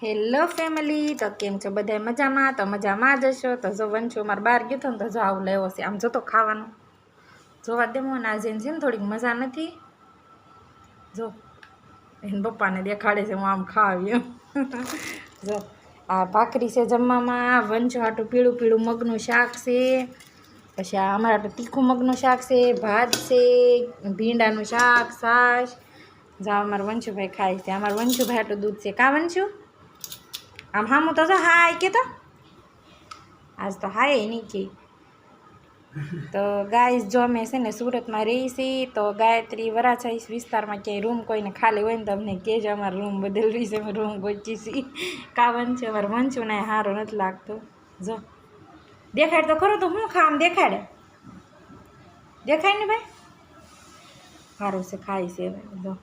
Hello family, તો કેમ છો બધા? મજામાં? તો મજામાં જ હશો. તો જો વંશો મારે બહાર ગયો હતો ને, તો જો આવું લેવો છે. આમ જોતો ખાવાનું જોવા દેવો ને, આજે છે ને થોડીક મજા નથી. જો એને પપ્પાને દેખાડે છે હું આમ ખાવી. જો આ ભાખરી છે જમવામાં, વંશો હાટું પીળું પીળું મગનું શાક છે, પછી આ અમારા હાટું તીખું મગનું શાક છે, ભાત છે, ભીંડાનું શાક, છાશ. જો અમારા વંશુભાઈ ખાય છે. અમારા વંશુભાઈ હાટું દૂધ છે. કા વંશુ? આમ હામું તો જો હાય કે તો આજ તો હાય નહીં કે. તો ગાઈસ જો અમે છે ને સુરતમાં રહી છીએ, તો ગાયત્રી વરાછા વિસ્તારમાં ક્યાંય રૂમ કોઈને ખાલી હોય ને તો અમને કહેજો, અમારો રૂમ બદલવી છે, અમે રૂમ ગોચી છીએ. કા વંશુ? અમારે વંશુ ને સારો નથી લાગતો. જો દેખાડ તો ખરો, તો હું ખામ દેખાડે, દેખાય ને ભાઈ, સારું છે ખાય છે. હવે જો